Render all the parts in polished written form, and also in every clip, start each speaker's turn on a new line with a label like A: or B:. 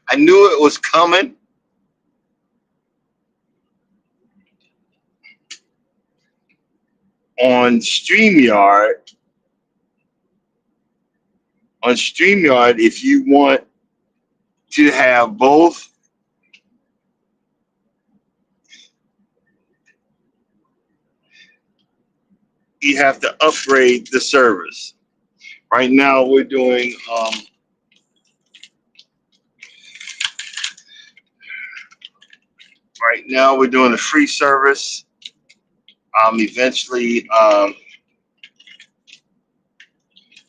A: I knew it was coming. On StreamYard, if you want to have both, you have to upgrade the service. Right now, we're doing a free service. Eventually,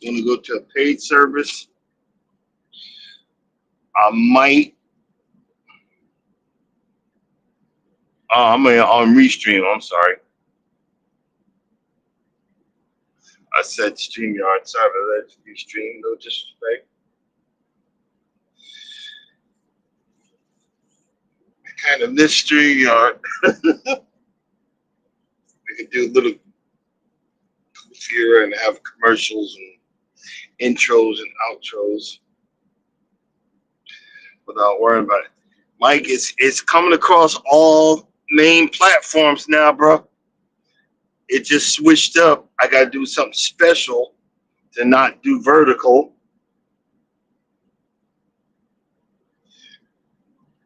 A: going to go to a paid service. I might. I'm on Restream. I'm sorry. I said StreamYard. Sorry about that. Restream. No disrespect. I kind of miss StreamYard. We can do a little here and have commercials and intros and outros without worrying about it. Mike, it's coming across all main platforms now, bro. It just switched up. I got to do something special to not do vertical.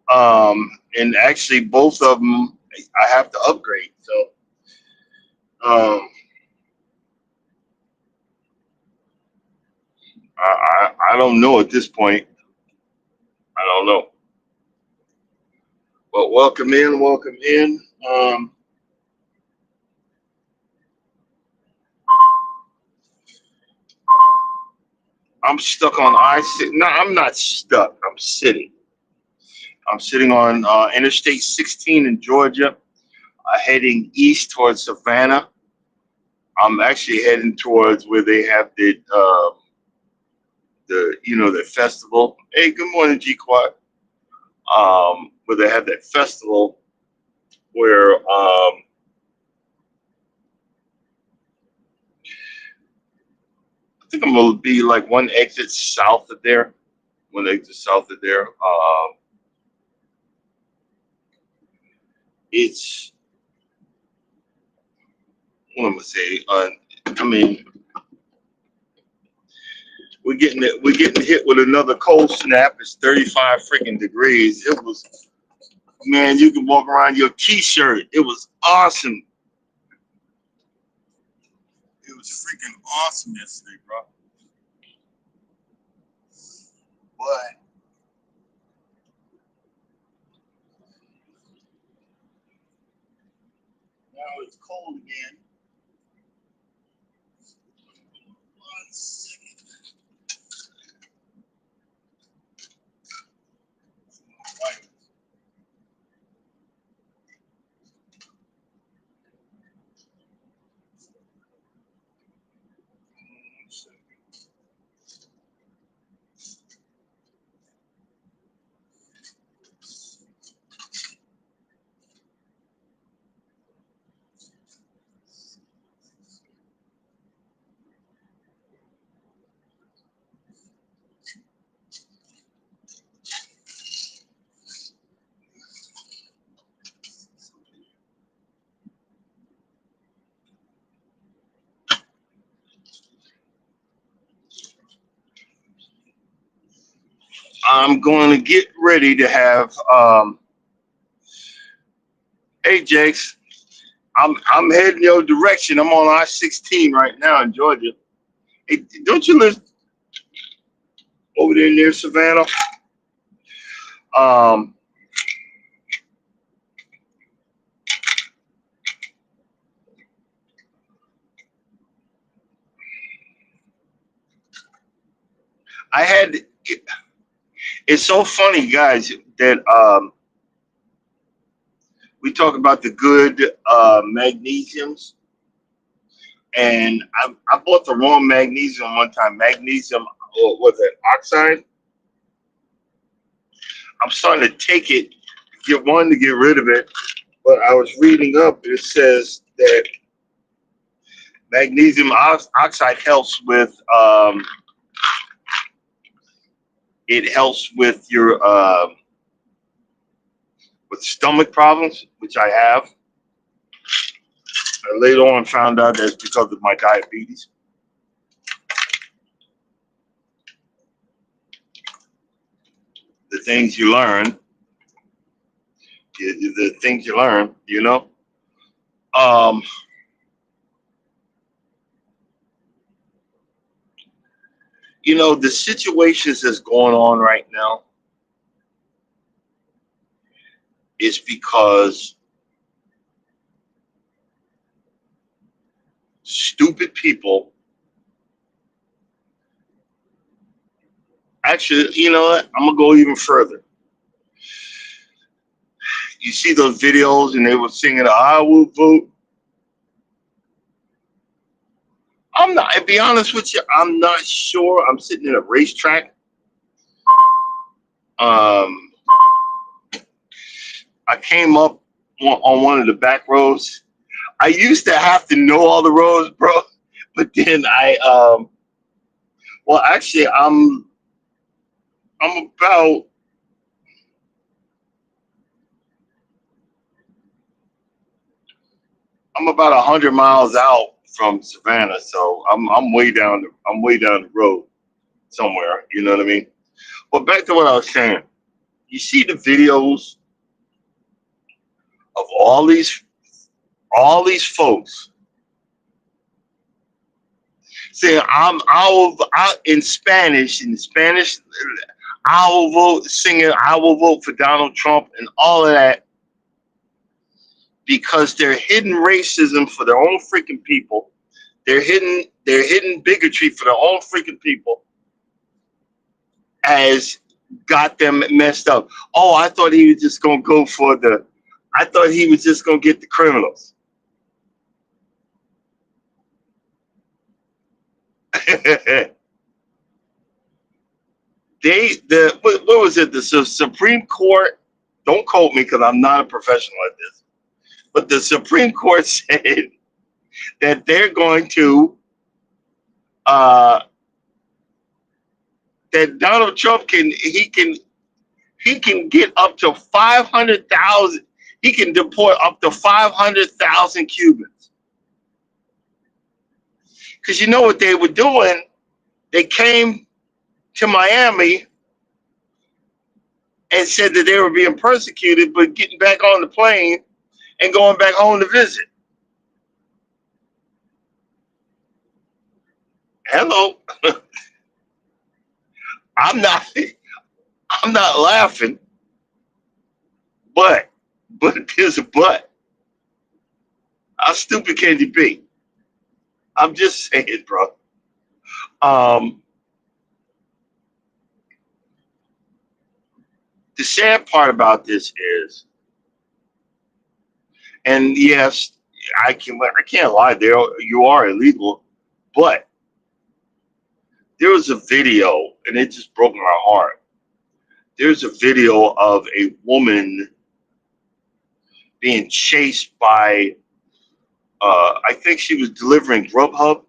A: And actually, both of them I have to upgrade. So, I don't know at this point. I don't know. But welcome in, welcome in. I'm stuck on I-6. No, I'm not stuck. I'm sitting. I'm sitting on Interstate 16 in Georgia, heading east towards Savannah. I'm actually heading towards where they have the festival. Hey, good morning, G Quad. Where they have that festival where I think I'm gonna be like one exit south of there. One exit south of there. It's what am I say? I mean, we're getting hit with another cold snap. It's 35 freaking degrees. It was, man, you can walk around your t-shirt. It was awesome. It was freaking awesome yesterday, bro. But now it's cold again. One second. Right. I'm going to get ready to have. Hey, Jakes, I'm heading your direction. I'm on I-16 right now in Georgia. Hey, don't you live over there near Savannah? Um, I had. It's so funny, guys, that we talk about the good magnesiums, and I bought the wrong magnesium one time. Magnesium, or was it oxide? I'm starting to take it, get one to get rid of it, but I was reading up. It says that magnesium oxide helps with It helps with your with stomach problems, which I have. I later on found out that's because of my diabetes. The things you learn, the things you learn, Um, the situations that's going on right now is because stupid people. Actually, you know what? I'm gonna go even further. You see those videos, and they were singing "I will vote." I'm not. To be honest with you, I'm not sure. I'm sitting in a racetrack. Um, I came up on one of the back roads. I used to have to know all the roads, bro, but then well, actually, I'm about I'm about 100 miles out from Savannah, so I'm way down the road somewhere. You know what I mean? But back to what I was saying. You see the videos of all these folks saying I in Spanish I will vote, singing I will vote for Donald Trump and all of that because they're hidden racism for their own freaking people. They're hidden bigotry for their own freaking people has got them messed up. Oh, I thought he was just gonna go for the I thought he was just gonna get the criminals. What was it? The Supreme Court. Don't quote me because I'm not a professional at this. But the Supreme Court said that they're going to uh, that Donald Trump can get up to 500,000. He can deport up to 500,000 Cubans. Because you know what they were doing? They came to Miami and said that they were being persecuted, but getting back on the plane and going back home to visit. Hello, I'm not. I'm not laughing, but there's a but. How stupid can you be? I'm just saying, bro. Um, the sad part about this is, and yes, I can't lie. There, you are illegal, but there was a video, and it just broke my heart. There's a video of a woman being chased by, I think she was delivering Grubhub,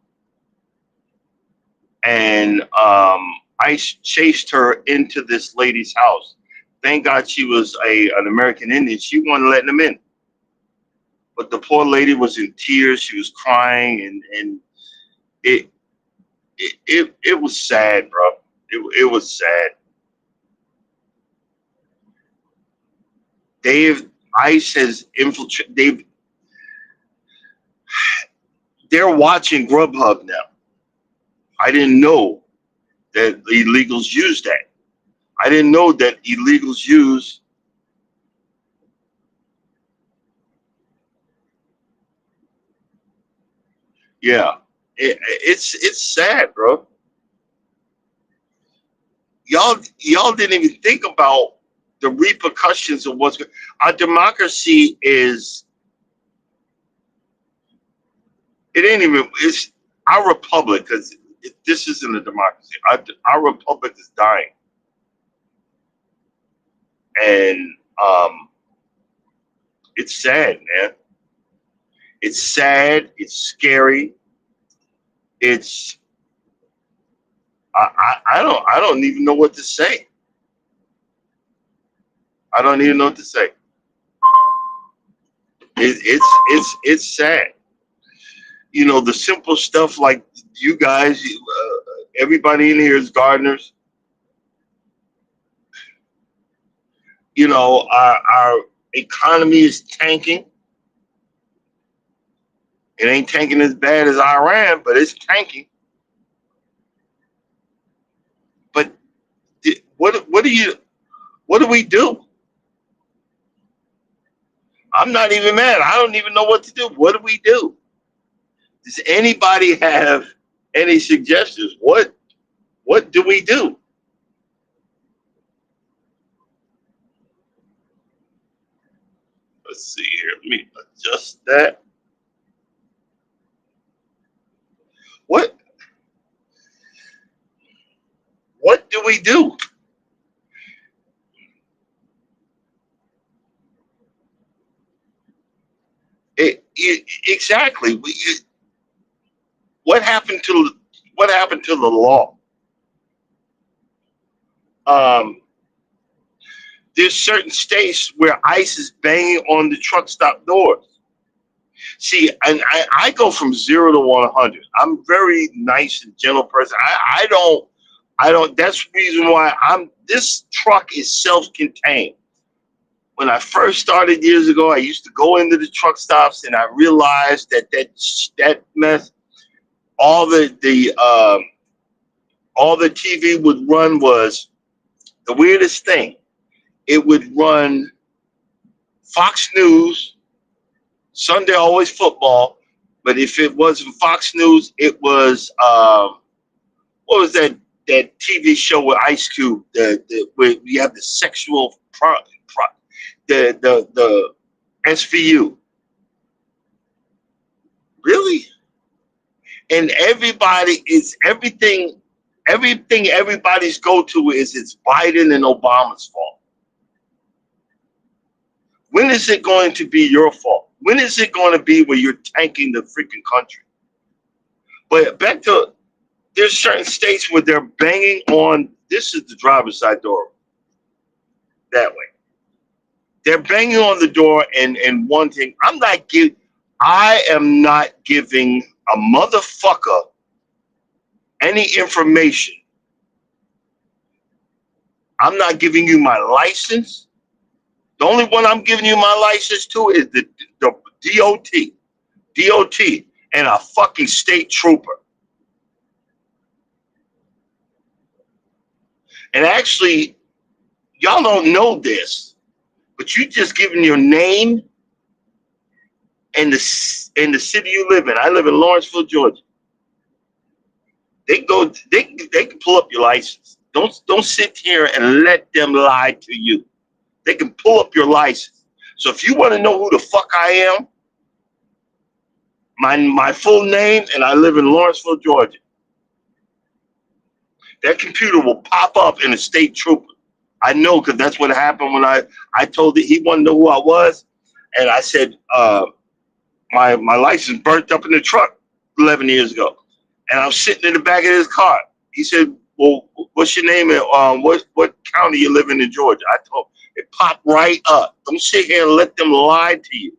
A: and ICE chased her into this lady's house. Thank God she was an American Indian. She wasn't letting them in. But the poor lady was in tears. She was crying, and it it was sad, bro. It was sad. They've ICE has infiltrated. They're watching Grubhub now. I didn't know that illegals use that. I didn't know that illegals use. Yeah, it's sad, bro. Y'all didn't even think about the repercussions of what's our democracy is. It ain't even. It's our republic because this isn't a democracy. Our republic is dying, and um, it's sad, man. It's sad. It's scary. It's I don't even know what to say. I don't even know what to say. It's sad. You know, the simple stuff like you guys, everybody in here is gardeners. You know, our economy is tanking. It ain't tanking as bad as Iran, but it's tanking. But what do we do? I'm not even mad. I don't even know what to do. What do we do? Does anybody have any suggestions? What do we do? Let's see here. Let me adjust that. What what do we do? Exactly. What happened to what happened to the law? Um, there's certain states where ICE is banging on the truck stop doors. See, and I go from 0 to 100. I'm a very nice and gentle person. I don't. That's the reason why I'm. This truck is self-contained. When I first started years ago, I used to go into the truck stops, and I realized that mess. All all the TV would run was the weirdest thing. It would run Fox News, Sunday always football, but if it wasn't Fox News, it was what was that TV show with Ice Cube, the where you have the sexual the SVU, really, and everybody is everything everybody's go to is it's Biden and Obama's fault. When is it going to be your fault? When is it going to be where you're tanking the freaking country? But back to there's certain states where they're banging on. This is the driver's side door that way. They're banging on the door and wanting. I am not giving a motherfucker any information. I'm not giving you my license. The only one I'm giving you my license to is the DOT, DOT, and a fucking state trooper. And actually, y'all don't know this, but you just giving your name and the city you live in. I live in Lawrenceville, Georgia. They can pull up your license. Don't sit here and let them lie to you. They can pull up your license. So if you want to know who the fuck I am, my full name, and I live in Lawrenceville, Georgia. That computer will pop up in a state trooper. I know because that's what happened when I told it he wanted to know who I was, and I said my license burnt up in the truck 11 years ago, and I'm sitting in the back of his car. He said, "Well, what's your name and what county you live in Georgia?" I told him. It popped right up. Don't sit here and let them lie to you.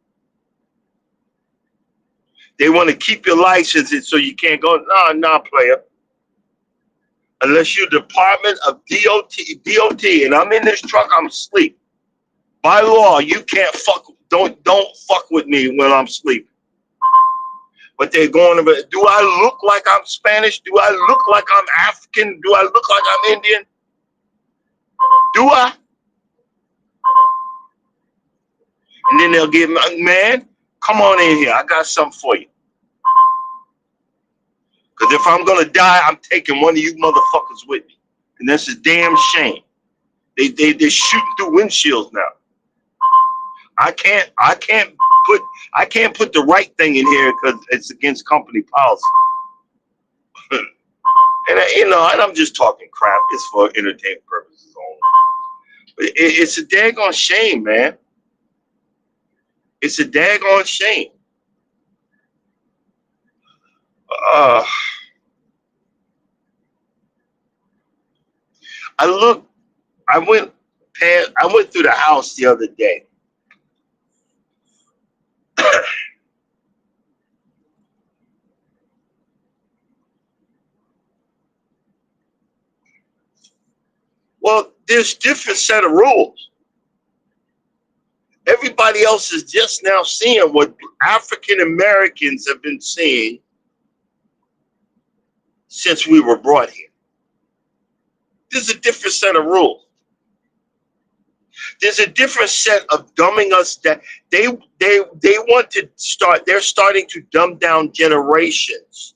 A: They want to keep your license so you can't go. No, player. Unless you're Department of DOT, and I'm in this truck, I'm asleep. By law, you can't don't fuck with me when I'm sleeping. But they're going to. Do I look like I'm Spanish? Do I look like I'm African? Do I look like I'm Indian? Do I? And then they'll give me, man, come on in here. I got something for you. Because if I'm gonna die, I'm taking one of you motherfuckers with me, and that's a damn shame. They're shooting through windshields now. I can't put I can't put the right thing in here because it's against company policy. And and I'm just talking crap. It's for entertainment purposes only. But it's a daggone shame, man. It's a daggone shame. Uh, I look. I went through the house the other day. Well, there's different set of rules. Everybody else is just now seeing what African Americans have been seeing since we were brought here. There's a different set of rules. There's a different set of dumbing us that they want to start. They're starting to dumb down generations.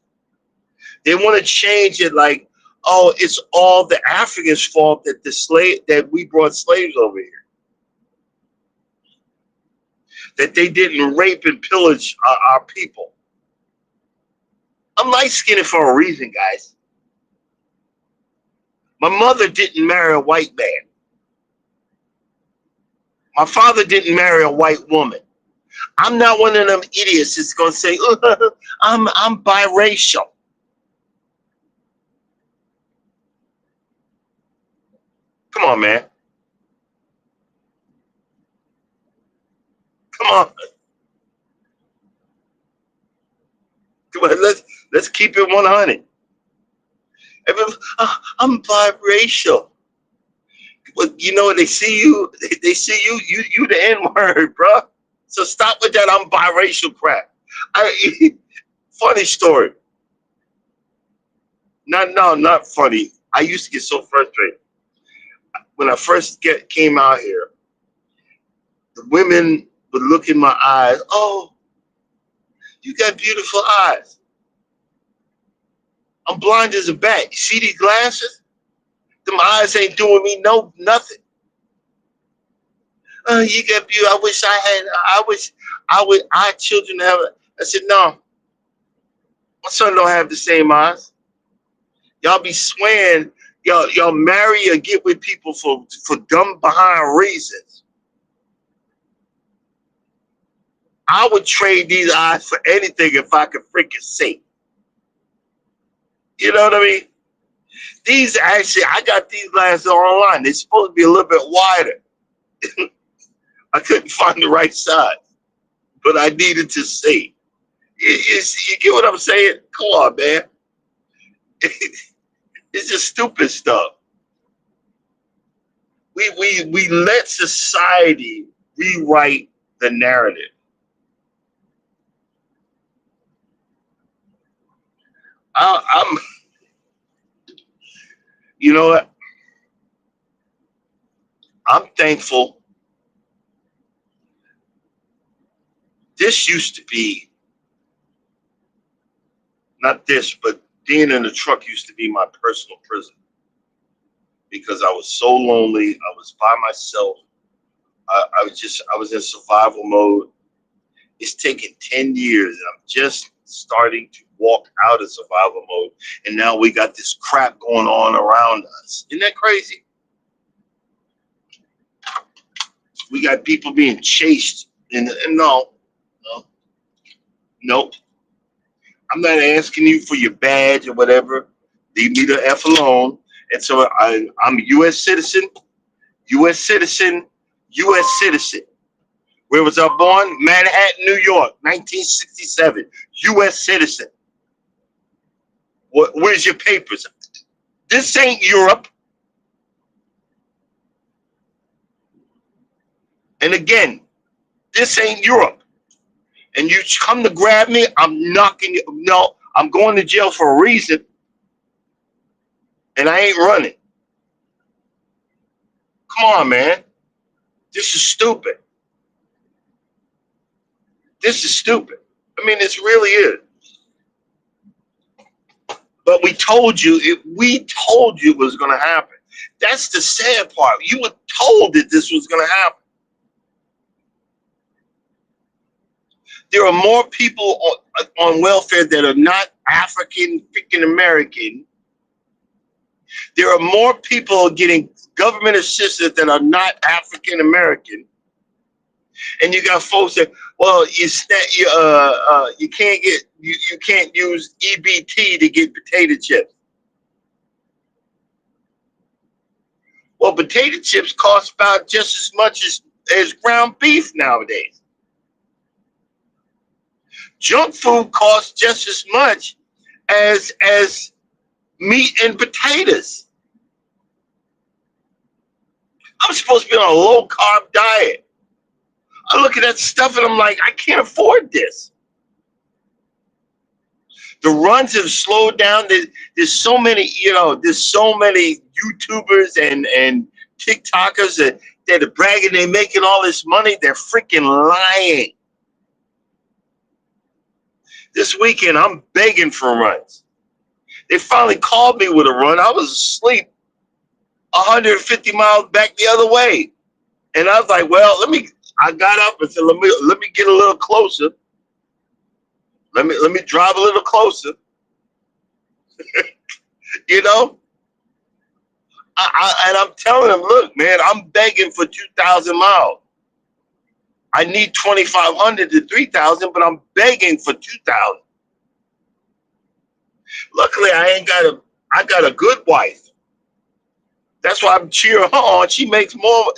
A: They want to change it like, oh, it's all the Africans' fault that we brought slaves over here. That they didn't rape and pillage our people. I'm light skinned for a reason, guys. My mother didn't marry a white man. My father didn't marry a white woman. I'm not one of them idiots that's gonna say, I'm biracial. Come on, man. Come on. Come on. Let's keep it 100. I'm biracial. But you know, they see you. They see you the N word, bro. So stop with that. I'm biracial crap. Funny story. Not funny. I used to get so frustrated when I first came out here. The women would look in my eyes. Oh, you got beautiful eyes. I'm blind as a bat. You see these glasses? Them eyes ain't doing me nothing. You got beautiful. I wish I had. I children have. I said no. My son don't have the same eyes. Y'all be swearing. Y'all marry or get with people for dumb behind reasons. I would trade these eyes for anything if I could freaking see. You know what I mean? These actually, I got these glasses online. They're supposed to be a little bit wider. I couldn't find the right size, but I needed to see. You get what I'm saying? Come on, man. It's just stupid stuff. We let society rewrite the narrative. I'm, you know what? I'm thankful. This used to be, not this, but being in the truck used to be my personal prison because I was so lonely. I was by myself. I was in survival mode. It's taken 10 years and I'm just starting to walk out of survival mode. And now we got this crap going on around us. Isn't that crazy? We got people being chased. And no, nope. I'm not asking you for your badge or whatever. Leave me the F alone. And so I'm a U.S. citizen, U.S. citizen, U.S. citizen. Where was I born? Manhattan, New York, 1967. U.S. citizen. Where's your papers? This ain't Europe. And again, this ain't Europe. And you come to grab me, I'm knocking you. No, I'm going to jail for a reason. And I ain't running. Come on, man. This is stupid. This is stupid. I mean, this really is. But we told you it was going to happen. That's the sad part. You were told that this was going to happen. There are more people on welfare that are not African freaking American. There are more people getting government assistance that are not African American. And you got folks that, well, you can't use EBT to get potato chips. Well, potato chips cost about just as much as ground beef nowadays. Junk food costs just as much as meat and potatoes. I'm supposed to be on a low carb diet. I look at that stuff and I'm like, I can't afford this. The runs have slowed down. There's so many, there's so many YouTubers and TikTokers that are bragging they're making all this money. They're freaking lying. This weekend, I'm begging for runs. They finally called me with a run. I was asleep 150 miles back the other way. And I was like, well, I got up and said, let me get a little closer. Let me drive a little closer. You know? And I'm telling them, look, man, I'm begging for 2,000 miles. I need 2,500 to 3,000, but I'm begging for 2,000. Luckily, I got a good wife. That's why I'm cheering her on. She makes more.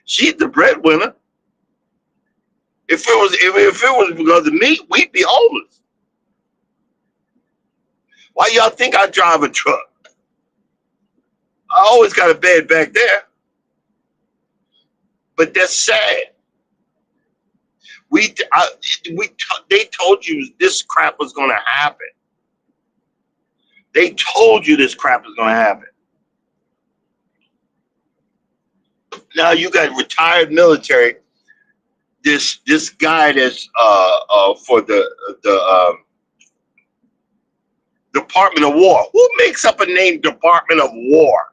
A: She's the breadwinner. If it was because of me, we'd be homeless. Why y'all think I drive a truck? I always got a bed back there. But that's sad. They told you this crap was going to happen. They told you this crap was going to happen. Now you got retired military. This guy that's for the Department of War. Who makes up a name Department of War?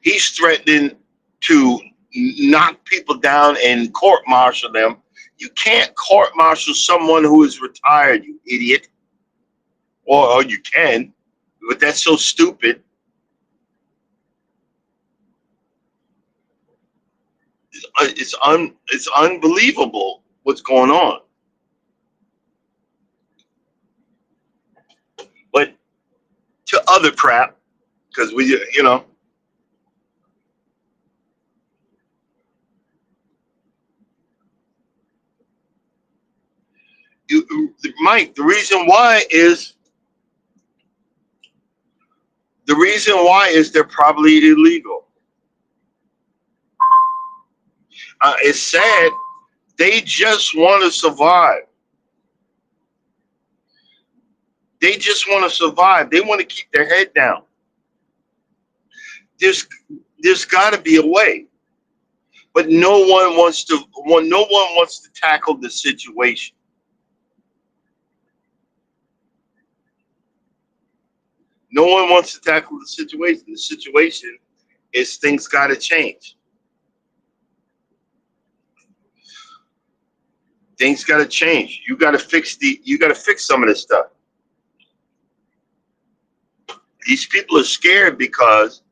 A: He's threatening to knock people down and court-martial them. You can't court-martial someone who is retired, you idiot. Or you can, but that's so stupid. It's unbelievable what's going on. But to other crap, because Mike, the reason why is they're probably illegal. It's sad. They just want to survive. They just want to survive. They want to keep their head down. There's got to be a way, but no one wants to tackle the situation. No one wants to tackle the situation. The situation is things got to change. Things got to change. You got to fix some of this stuff. These people are scared because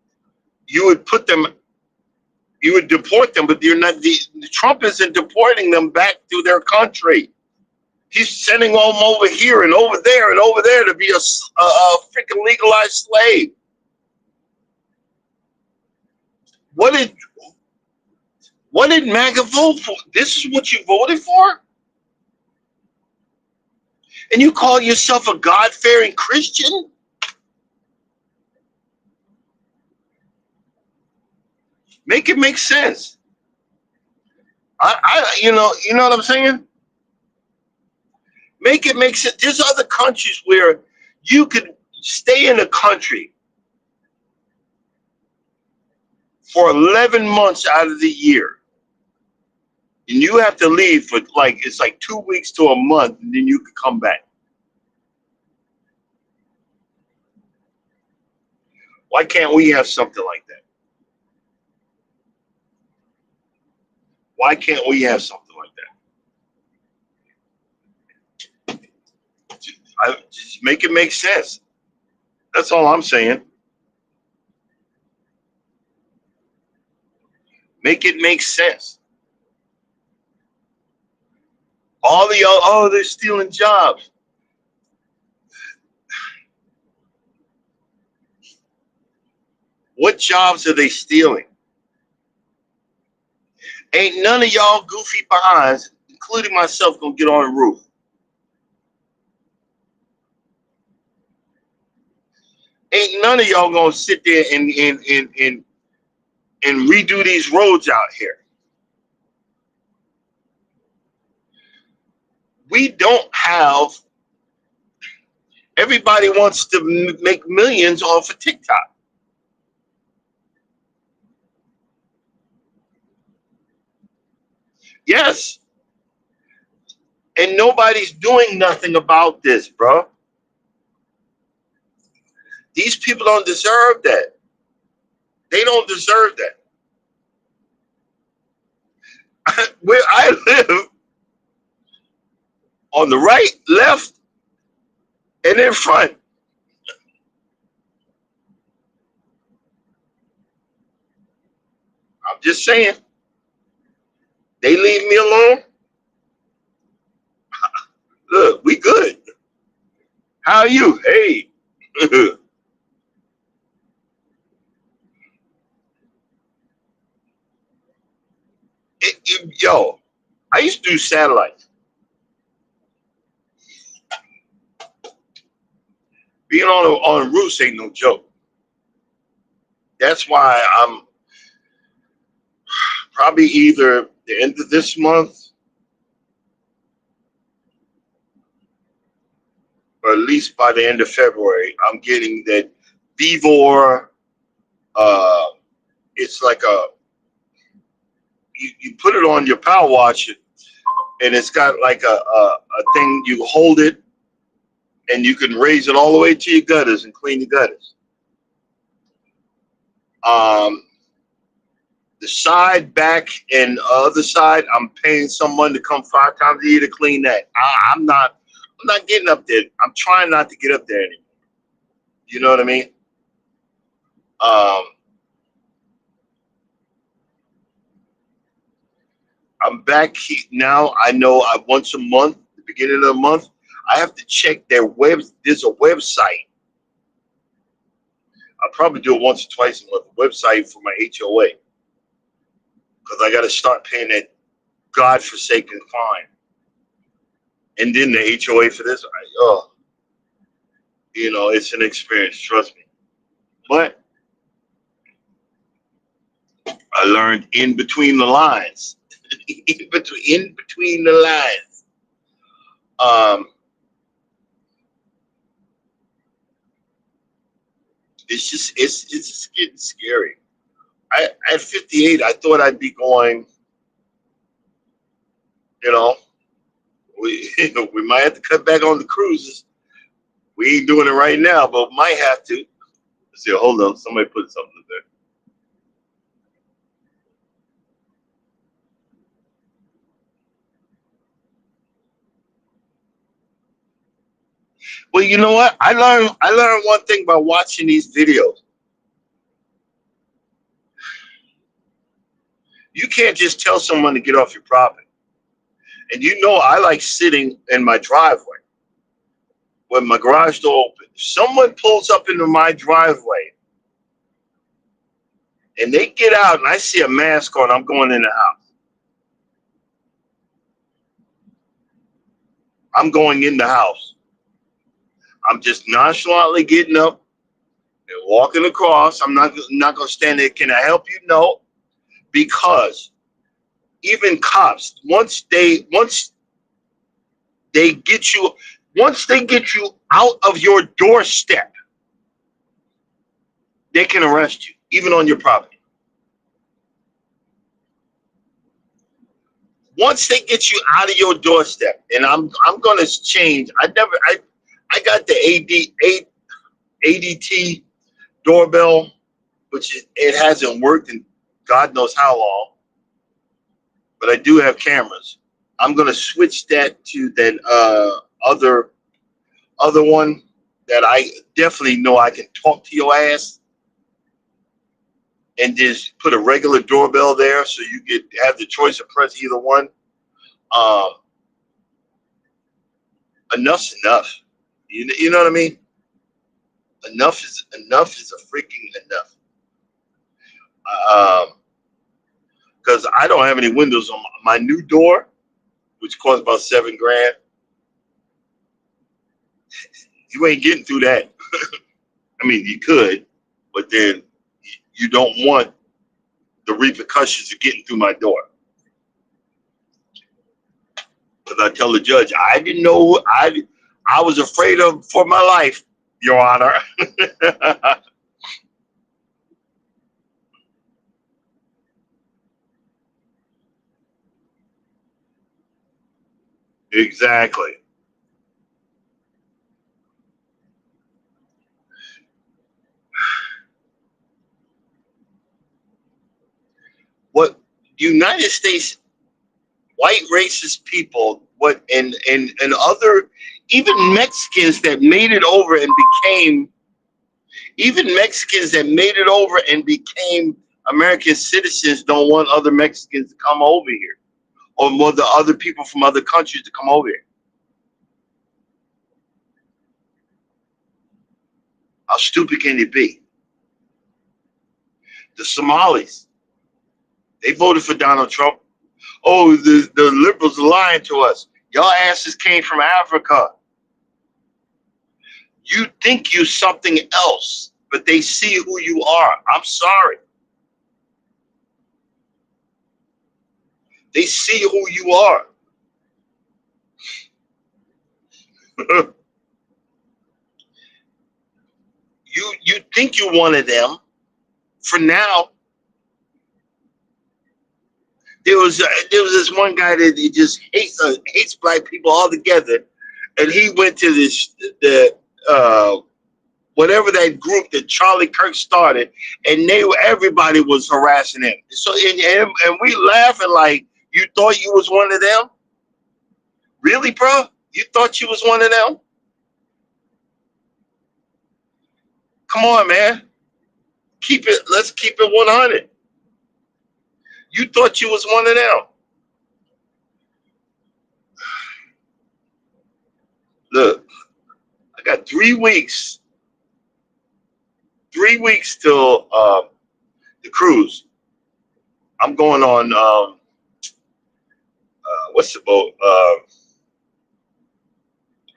A: you would deport them, but you're not. Trump isn't deporting them back to their country. He's sending them over here and over there to be a freaking legalized slave. What did MAGA vote for? This is what you voted for? And you call yourself a God-fearing Christian? Make it make sense. You know what I'm saying? Make it make sense. There's other countries where you could stay in a country for 11 months out of the year, and you have to leave for it's like 2 weeks to a month, and then you could come back. Why can't we have something like that? Why can't we have something like that? Just make it make sense. That's all I'm saying. Make it make sense. They're stealing jobs. What jobs are they stealing? Ain't none of y'all goofy behinds, including myself, gonna get on the roof. Ain't none of y'all gonna sit there and redo these roads out here. We don't have. Everybody wants to make millions off of TikTok. Yes, and nobody's doing nothing about this, bro. These people don't deserve that. They don't deserve that. Where I live, on the right, left, and in front. I'm just saying, they leave me alone. Look, we good. How are you? Hey. Yo, I used to do satellites. Being on roofs ain't no joke. That's why I'm probably either the end of this month or at least by the end of February, I'm getting that Vivor. Uh, it's like you put it on your power wash, and it's got like a thing. You hold it, and you can raise it all the way to your gutters and clean your gutters. Um, the side, back, and other side, I'm paying someone to come 5 times a year to clean that. I'm not. I'm not getting up there. I'm trying not to get up there anymore. You know what I mean? Um, I'm back now. I know once a month, the beginning of the month, I have to check their web. There's a website. I probably do it once or twice a month. A website for my HOA because I got to start paying that godforsaken fine, and then the HOA for this. Oh, it's an experience. Trust me. But I learned in between the lines. in between the lines. Um, it's just getting scary. At 58, I thought I'd be going. You know, we we might have to cut back on the cruises. We ain't doing it right now, but might have to. Let's see, hold on, somebody put something there. Well, you know what? I learned one thing by watching these videos. You can't just tell someone to get off your property. And I like sitting in my driveway with my garage door open. If someone pulls up into my driveway and they get out and I see a mask on, I'm going in the house. I'm going in the house. I'm just nonchalantly getting up and walking across. I'm not gonna stand there. Can I help you? No, because even cops, they get you, once they get you out of your doorstep, they can arrest you, even on your property. Once they get you out of your doorstep, and I'm gonna change. I got the ADT doorbell, which it hasn't worked in God knows how long, but I do have cameras. I'm gonna switch that to that other one that I definitely know I can talk to your ass, and just put a regular doorbell there so you get have the choice of press either one. Um, Enough's enough. You know what I mean? Enough is a freaking enough. Because I don't have any windows on my new door, which cost about $7,000. You ain't getting through that. I mean, you could, but then you don't want the repercussions of getting through my door. Because I tell the judge, I didn't know, I was afraid of for my life, Your Honor. Exactly. What United States white racist people, what and other, even Mexicans that made it over and became, even Mexicans that made it over and became American citizens don't want other Mexicans to come over here, or more the other people from other countries to come over here. How stupid can it be? The Somalis, they voted for Donald Trump. Oh, the liberals are lying to us. Y'all asses came from Africa. You think you something else, but they see who you are. I'm sorry. They see who you are. You think you're one of them. For now, there was this one guy that he just hates black people altogether, and he went to the whatever that group that Charlie Kirk started, and everybody was harassing him. So and we laughing like, you thought you was one of them? Really, bro? You thought you was one of them? Come on, man. Let's keep it 100. You thought you was one of them. Look, I got 3 weeks. 3 weeks till the cruise. I'm going on what's the boat?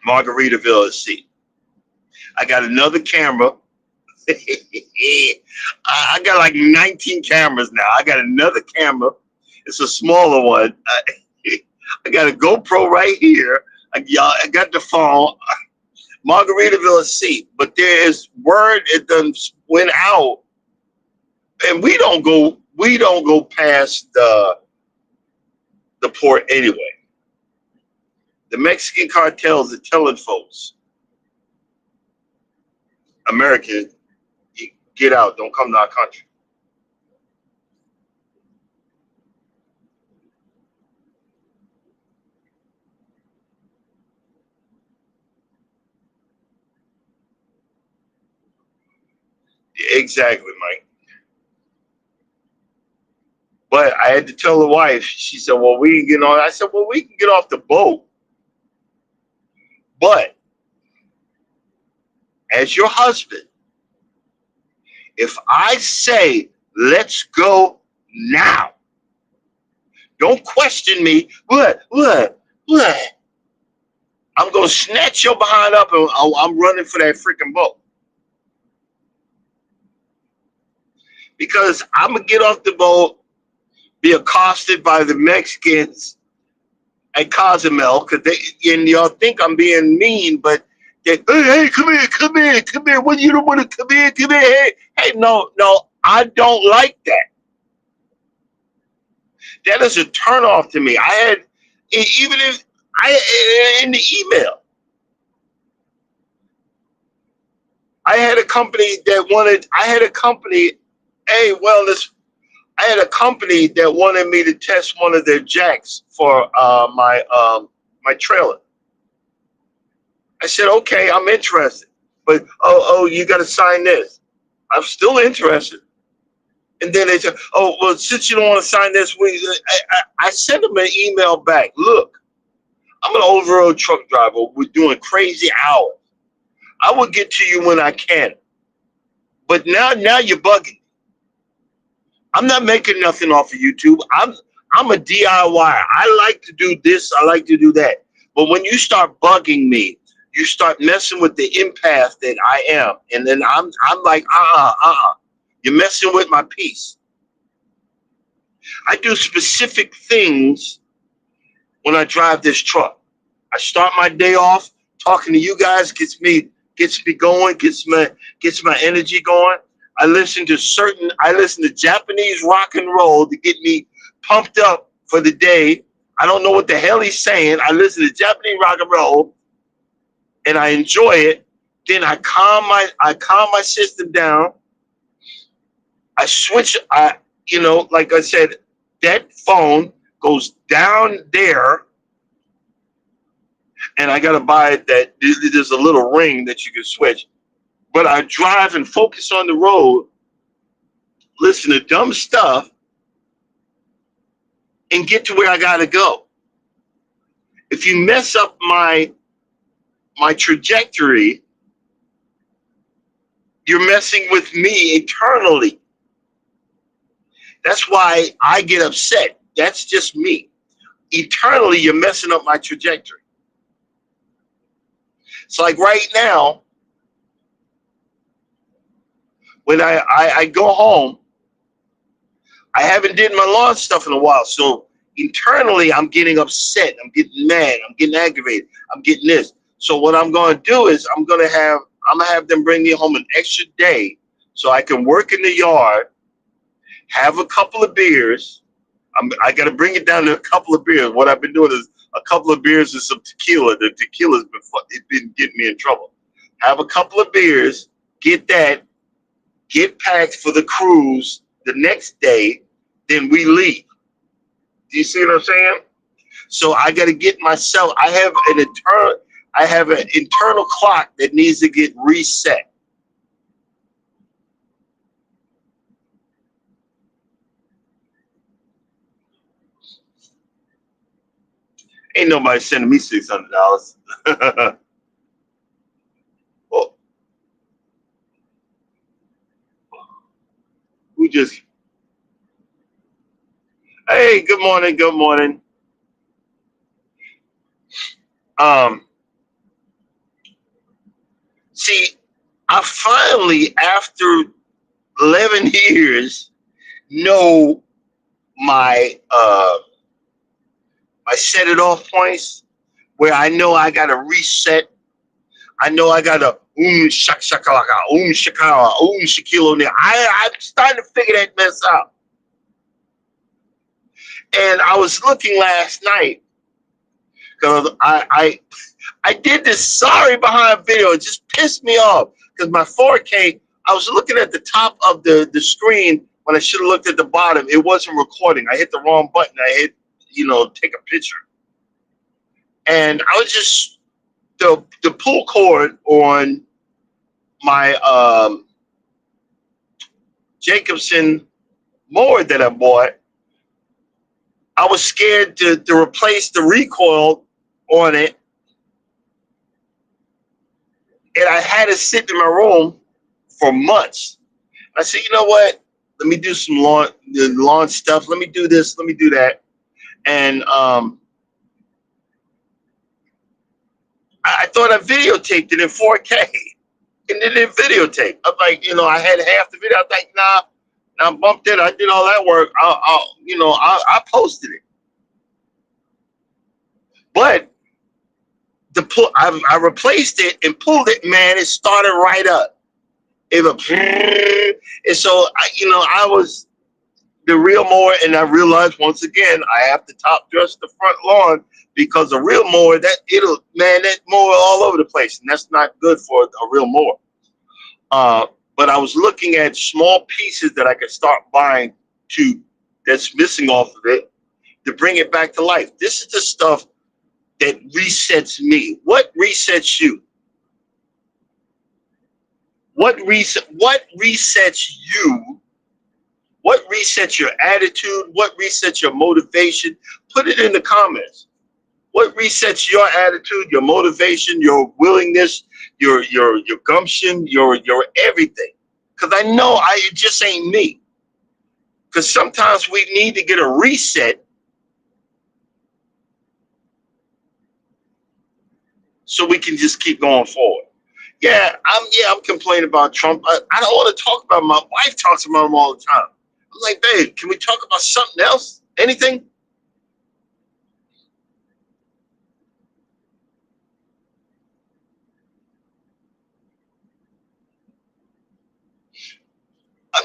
A: Margaritaville at sea. I got another camera. I got like 19 cameras now. I got another camera. It's a smaller one. I got a GoPro right here. I got the phone. Margaritaville at sea. But there is word it done went out, and we don't go past the port anyway. The Mexican cartels are telling folks, Americans, get out, don't come to our country. Exactly, Mike. But I had to tell the wife. She said, "Well, we can get on." I said, "Well, we can get off the boat, but as your husband, if I say let's go now, don't question me. What? I'm gonna snatch your behind up, and I'm running for that freaking boat because I'm gonna get off the boat, be accosted by the Mexicans at Cozumel, because they and y'all think I'm being mean, but they, hey, come here. What, you don't want to come here, hey, no, I don't like that. That is a turn off to me. I had, even if in the email, I had a company that wanted. I had a company, hey, wellness. I had a company that wanted me to test one of their jacks for my trailer. I said, okay, I'm interested, but you got to sign this. I'm still interested. And then they said, oh, well, since you don't want to sign this, I sent them an email back. Look, I'm an over-road truck driver. We're doing crazy hours. I will get to you when I can. But now you're bugging. I'm not making nothing off of YouTube. I'm a DIY. I like to do this. I like to do that. But when you start bugging me, you start messing with the empath that I am, and then I'm like, you're messing with my peace. I do specific things when I drive this truck. I start my day off talking to you guys, gets me going, gets my energy going. I listen to Japanese rock and roll to get me pumped up for the day. I don't know what the hell he's saying. I listen to Japanese rock and roll and I enjoy it. Then I calm my system down. I switch like I said, that phone goes down there and I gotta buy that. There's a little ring that you can switch. But I drive and focus on the road, listen to dumb stuff, and get to where I gotta go. If you mess up my trajectory, you're messing with me internally. That's why I get upset. That's just me. Eternally, you're messing up my trajectory. So like right now, when I go home, I haven't did my lawn stuff in a while. So internally, I'm getting upset. I'm getting mad. I'm getting aggravated. I'm getting this. So what I'm going to do is I'm going to have them bring me home an extra day so I can work in the yard, have a couple of beers. I got to bring it down to a couple of beers. What I've been doing is a couple of beers and some tequila. The tequila's been getting me in trouble. Have a couple of beers, get packed for the cruise the next day, then we leave. Do you see what I'm saying? So I got to get myself. I have an internal clock that needs to get reset. Ain't nobody sending me $600. Well, we just. Hey, good morning. Good morning. Um, See, I finally, after 11 years, know my my set it off points where I know I gotta reset. I know I gotta shakalaka, shakala, shakilo. I'm starting to figure that mess out. And I was looking last night because I did this sorry behind video. It just pissed me off because my 4K, I was looking at the top of the screen when I should have looked at the bottom. It wasn't recording. I hit the wrong button. I hit, take a picture. And I was just, the pull cord on my Jacobson mower that I bought, I was scared to replace the recoil on it. And I had it sit in my room for months. I said, you know what? Let me do some lawn stuff. Let me do this. Let me do that. And I thought I videotaped it in 4K. And it didn't videotape. I'm like, I had half the video. I was like, nah, I bumped it. I did all that work. I posted it. But I replaced it and pulled it, man. It started right up. And so I was the real mower, and I realized once again I have to top dress the front lawn because a real mower that mower all over the place, and that's not good for a real mower. But I was looking at small pieces that I could start buying that's missing off of it to bring it back to life. This is the stuff that resets me. What resets you? What resets you? What resets your attitude? What resets your motivation? Put it in the comments. What resets your attitude, your motivation, your willingness, your gumption, your everything? Because I know it just ain't me. Because sometimes we need to get a reset so we can just keep going forward. I'm complaining about Trump. I don't want to talk about him. My wife talks about him all the time. I'm like, babe, can we talk about something else? Anything?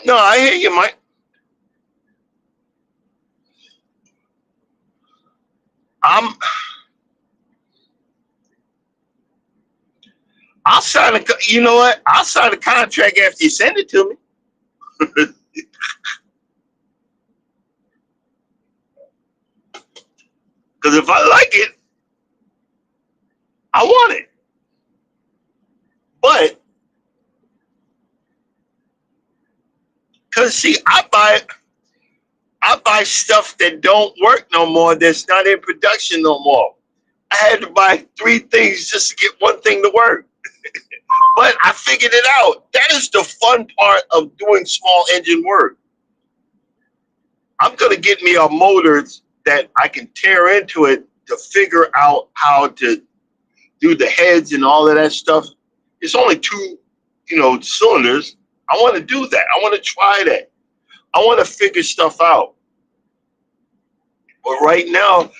A: No, I hear you, Mike. I'm. I'll sign a. You know what? I'll sign a contract after you send it to me. Because if I like it, I want it. But because see, I buy stuff that don't work no more. That's not in production no more. I had to buy three things just to get one thing to work. But I figured it out. That is the fun part of doing small engine work. I'm gonna get me a motor that I can tear into it to figure out how to do the heads and all of that stuff. It's only two, cylinders. I want to do that. I want to try that. I want to figure stuff out. But right now,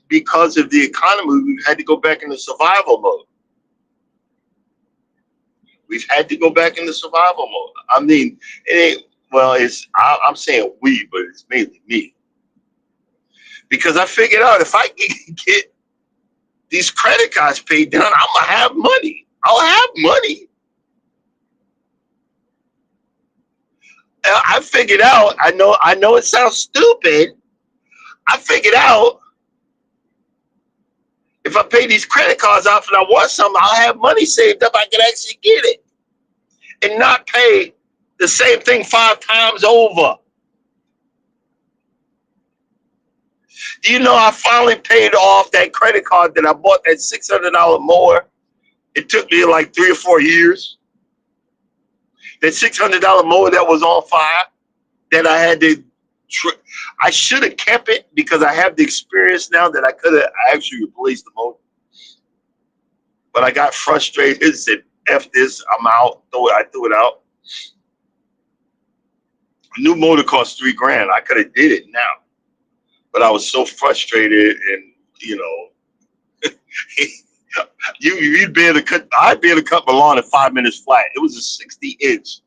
A: because of the economy, we've had to go back into survival mode. We've had to go back into survival mode. I mean, it ain't, well, I'm saying we, but it's mainly me. Because I figured out if I can get these credit cards paid down, I'm going to have money. I'll have money. I figured out, I know it sounds stupid. I figured out if I pay these credit cards off and I want something, I'll have money saved up. I can actually get it and not pay the same thing 5 times over. Do you know I finally paid off that credit card that I bought that $600 mower? It took me like 3 or 4 years. That $600 mower that was on fire that I had to. I should have kept it because I have the experience now that I could have actually replaced the motor. But I got frustrated and said, F this, I'm out. I threw it out. A new motor cost $3,000. I could have did it now. But I was so frustrated and, you'd be able to I'd be able to cut my lawn in 5 minutes flat. It was a 60-inch.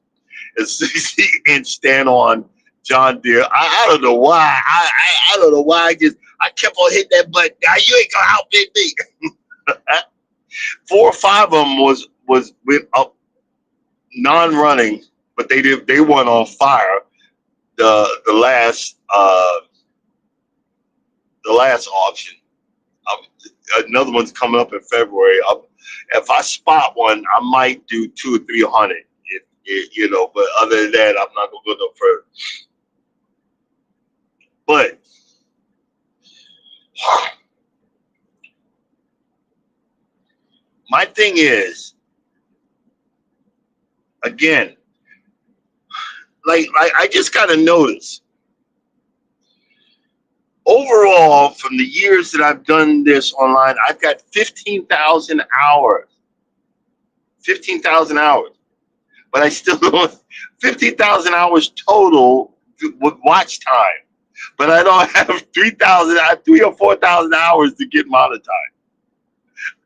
A: A 60-inch stand-on John Deere. I don't know why. I don't know why. I kept on hitting that button. Now you ain't gonna outbid me. 4 or 5 of them went up non-running, but they went on fire. The last auction. Another one's coming up in February. If I spot one, I might do 200 or 300. But other than that, I'm not gonna go no further. But my thing is, again, like I just gotta notice. Overall, from the years that I've done this online, I've got 15,000 hours. 15,000 hours. But I still don't 15,000 hours total with watch time. But I don't have 3 or 4,000 hours to get monetized.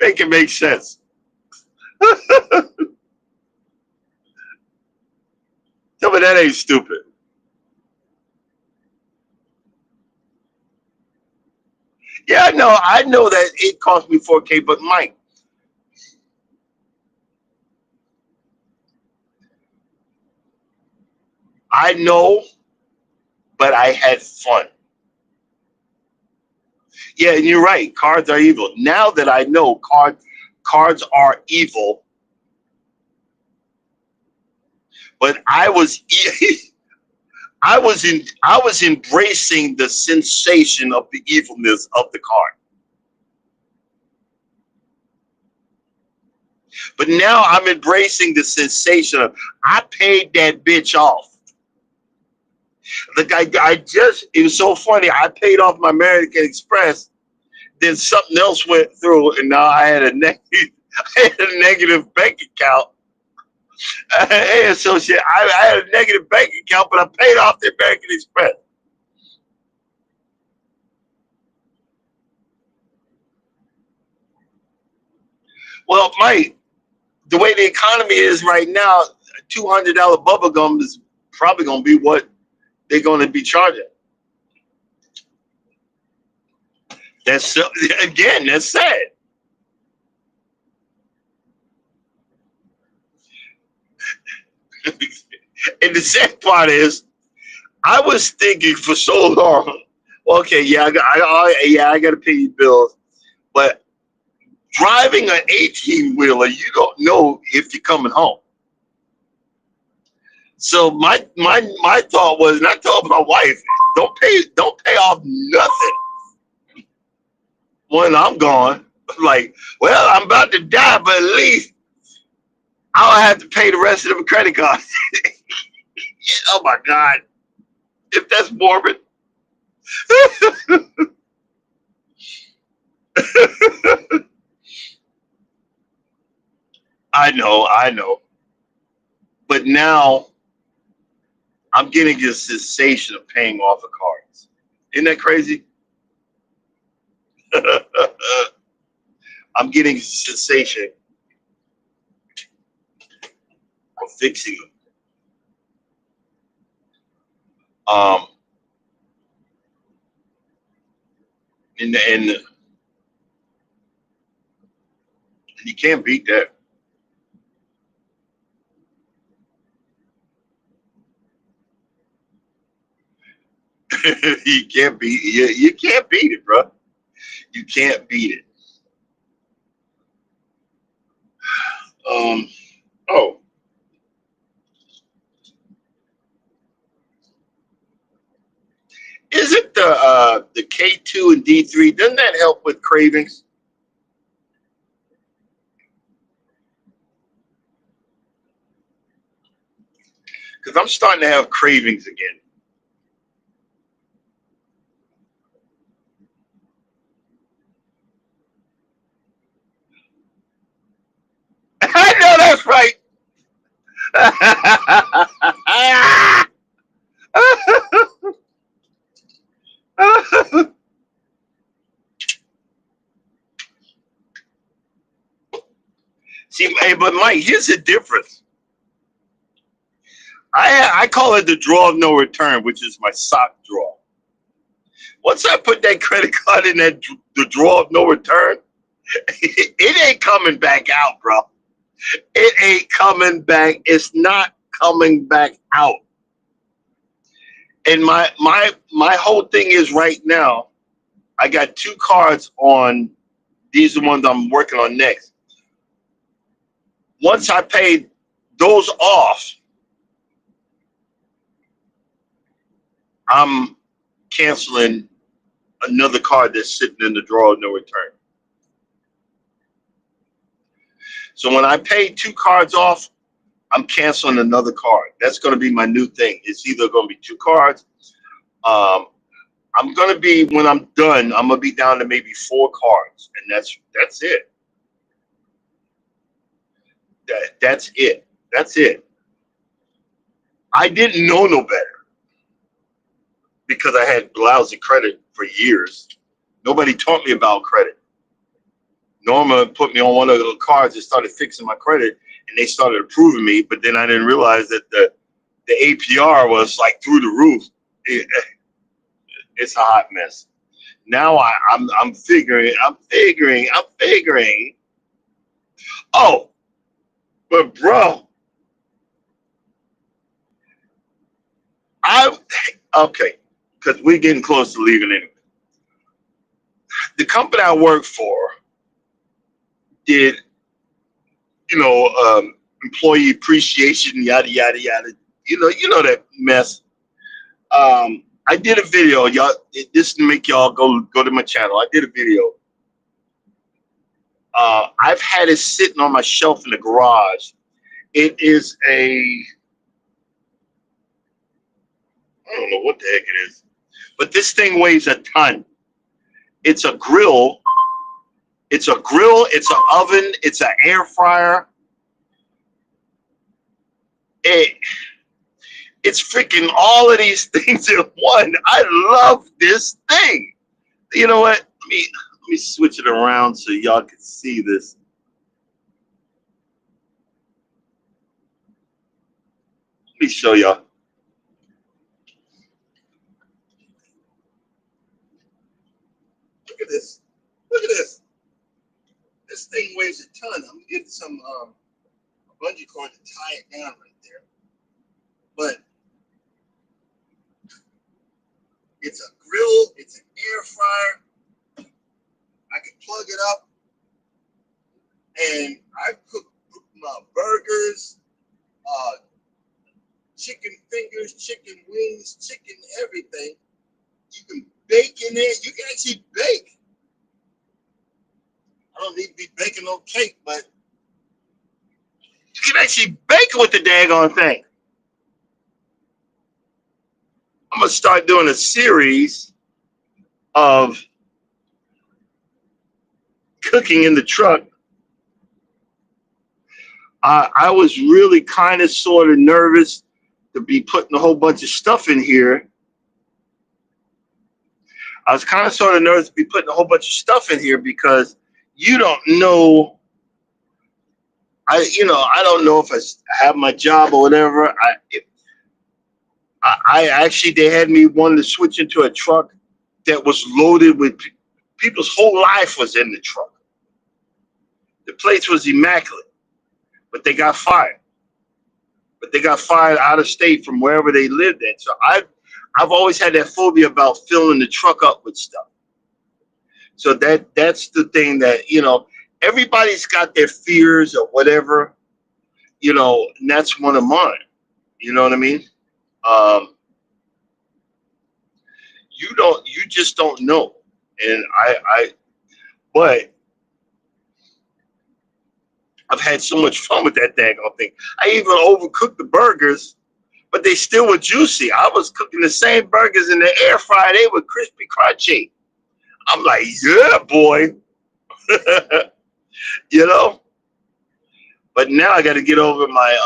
A: Make it make sense. Tell me that ain't stupid. Yeah, I know that it cost me 4K, but Mike, I know, but I had fun. Yeah, and you're right. Cards are evil. Now that I know cards are evil, but I was embracing the sensation of the evilness of the card. But now I'm embracing the sensation of I paid that bitch off. Look, it was so funny. I paid off my American Express, then something else went through, and now I had a negative, I had a negative bank account. Hey, associate, I had a negative bank account, but I paid off the American Express. Well, Mike, the way the economy is right now, $200 bubble gum is probably going to be what they're going to be charging. That's again, that's sad. And the sad part is, I was thinking for so long. Okay, yeah, I got to pay your bills, but driving an 18 wheeler, you don't know if you're coming home. So my thought was, and I told my wife, don't pay off nothing when I'm gone. Like, well, I'm about to die, but at least I'll have to pay the rest of the credit card. Oh my God, if that's morbid. I know. But now I'm getting this sensation of paying off the cards. Isn't that crazy? I'm getting a sensation of fixing them. Um, and you can't beat that. You can't beat it, bro. You can't beat it. Um, oh, isn't the K2 and D3? Doesn't that help with cravings? Because I'm starting to have cravings again. I know that's right. See, hey, but Mike, here's the difference. I call it the draw of no return, which is my sock draw. Once I put that credit card in the draw of no return, it ain't coming back out, bro. It ain't coming back. It's not coming back out. And my whole thing is right now, I got two cards on. These are the ones I'm working on next. Once I paid those off, I'm canceling another card that's sitting in the drawer of no return. So when I pay two cards off, I'm canceling another card. That's going to be my new thing. It's either going to be two cards. Um, I'm going to be, when I'm done, I'm going to be down to maybe four cards, and that's it. That's it. That's it. I didn't know no better because I had lousy credit for years. Nobody taught me about credit. Norma put me on one of the cards that started fixing my credit, and they started approving me. But then I didn't realize that the APR was like through the roof. It, it's a hot mess. Now I'm figuring. Oh, but bro, I okay, because we're getting close to leaving anyway. The company I work for did, employee appreciation, yada yada yada. You know that mess. I did a video, y'all. This to make y'all go to my channel. I did a video. I've had it sitting on my shelf in the garage. It is I don't know what the heck it is, but this thing weighs a ton. It's a grill. It's a grill. It's an oven. It's an air fryer. It, it's freaking all of these things in one. I love this thing. You know what? Let me switch it around so y'all can see this. Let me show y'all. Look at this. Look at this. This thing weighs a ton. I'm gonna get some a bungee cord to tie it down right there. But it's a grill. It's an air fryer. I can plug it up, and I cook my burgers, uh, chicken fingers, chicken wings, chicken everything. You can bake in it. You can actually bake. I don't need to be baking no cake, but you can actually bake with the daggone thing. I'm gonna start doing a series of cooking in the truck. I was really kind of sort of nervous to be putting a whole bunch of stuff in here. I was kind of sort of nervous to be putting a whole bunch of stuff in here because you don't know. I don't know if I have my job or whatever. I actually, they had me wanting to switch into a truck that was loaded with people's whole life was in the truck. The place was immaculate, but they got fired. But they got fired out of state from wherever they lived at. So I've always had that phobia about filling the truck up with stuff. So that's the thing that, everybody's got their fears or whatever, and that's one of mine. You know what I mean? Um, you just don't know. And but I've had so much fun with that daggone thing. I even overcooked the burgers, but they still were juicy. I was cooking the same burgers in the air fryer. They were crispy, crunchy. I'm like, yeah, boy. you know. But now I got to get over my.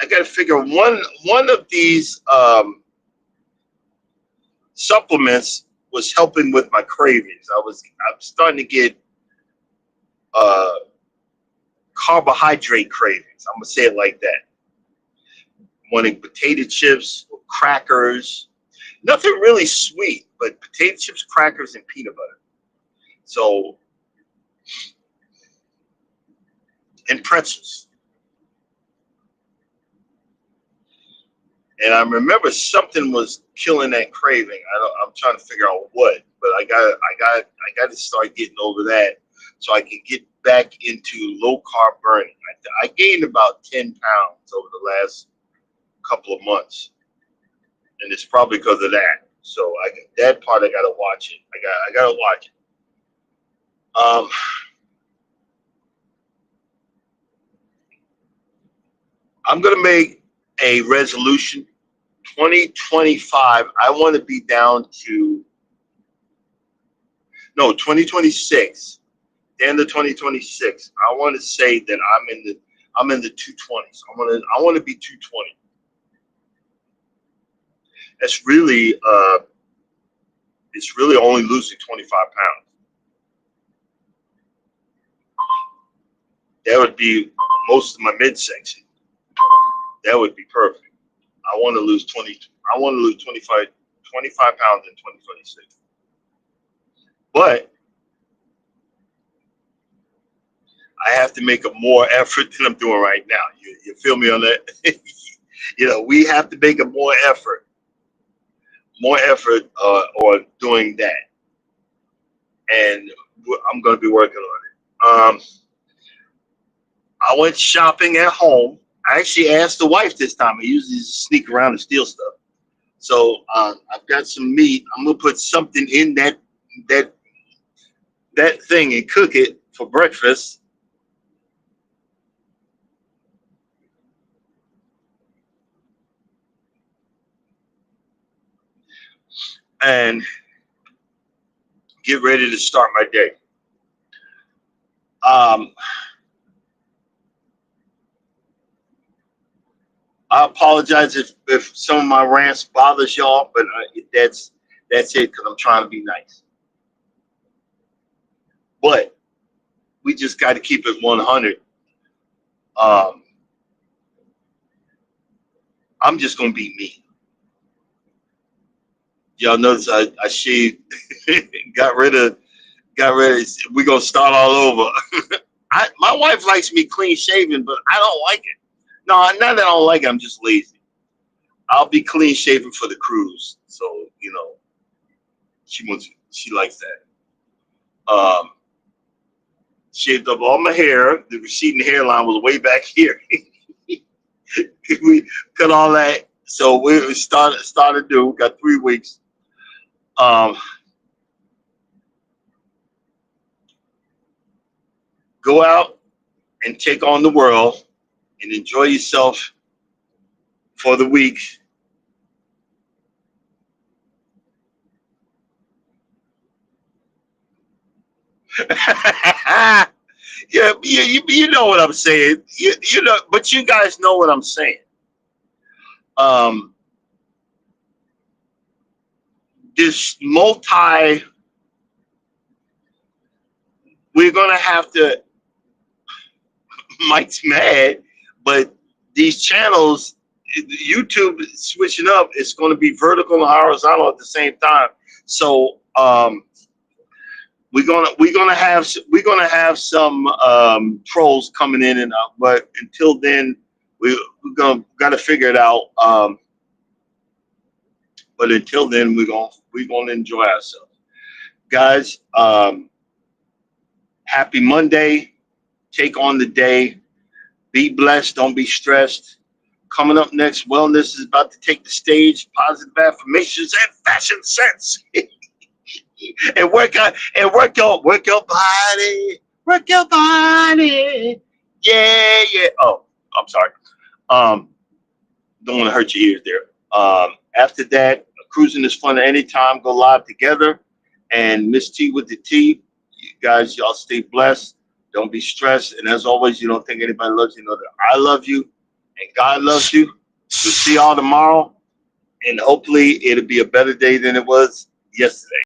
A: I got to figure one of these supplements was helping with my cravings. I'm starting to get uh, carbohydrate cravings. I'm gonna say it like that. Wanting potato chips, crackers, nothing really sweet, but potato chips, crackers, and peanut butter. So, and pretzels. And I remember something was killing that craving. I'm trying to figure out what, but I got to start getting over that so I can get back into low carb burning. I gained about 10 pounds over the last couple of months, and it's probably because of that. So that part I got to watch it. I got to watch it. I'm gonna make a resolution. 2025, I want to be down to 2026. The end of 2026, I want to say that I'm in the 220s. I want to be 220. That's really it's really only losing 25 pounds. That would be most of my midsection. That would be perfect. I want to lose 20. I want to lose 25 pounds in 2026. But I have to make a more effort than I'm doing right now. You feel me on that? We have to make a more effort on doing that, and I'm going to be working on it. I went shopping at home. I actually asked the wife this time. I usually sneak around and steal stuff. So I've got some meat. I'm gonna put something in that thing and cook it for breakfast. and get ready to start my day. Um, I apologize if some of my rants bothers y'all, but that's it because I'm trying to be nice. But we just got to keep it 100. Um, I'm just gonna be me. Y'all notice I shaved, got rid of, We're gonna start all over. My wife likes me clean shaven, but I don't like it. No, not that I don't like it. I'm just lazy. I'll be clean shaven for the cruise, so she likes that. Um, Shaved up all my hair. The receding hairline was way back here. We cut all that. So we started do. Got 3 weeks. Um, go out and take on the world and enjoy yourself for the week. Yeah, you know what I'm saying. You know, but you guys know what I'm saying. Um, this multi, we're gonna have to. Mike's mad, but these channels, YouTube is switching up. It's going to be vertical and horizontal at the same time. So we're gonna have some trolls coming in and out. But until then, we gotta figure it out. But until then, we're gonna enjoy ourselves, guys. Happy Monday. Take on the day. Be blessed. Don't be stressed. Coming up next, wellness is about to take the stage. Positive affirmations and fashion sense. And work your body. Work your body. Yeah, yeah. Oh, I'm sorry. Um, don't want to hurt your ears there. After that, cruising is fun at any time. Go live together. And Miss T with the T. You guys, y'all stay blessed. Don't be stressed. And as always, you don't think anybody loves you. Know that I love you and God loves you. We'll see y'all tomorrow. And hopefully it'll be a better day than it was yesterday.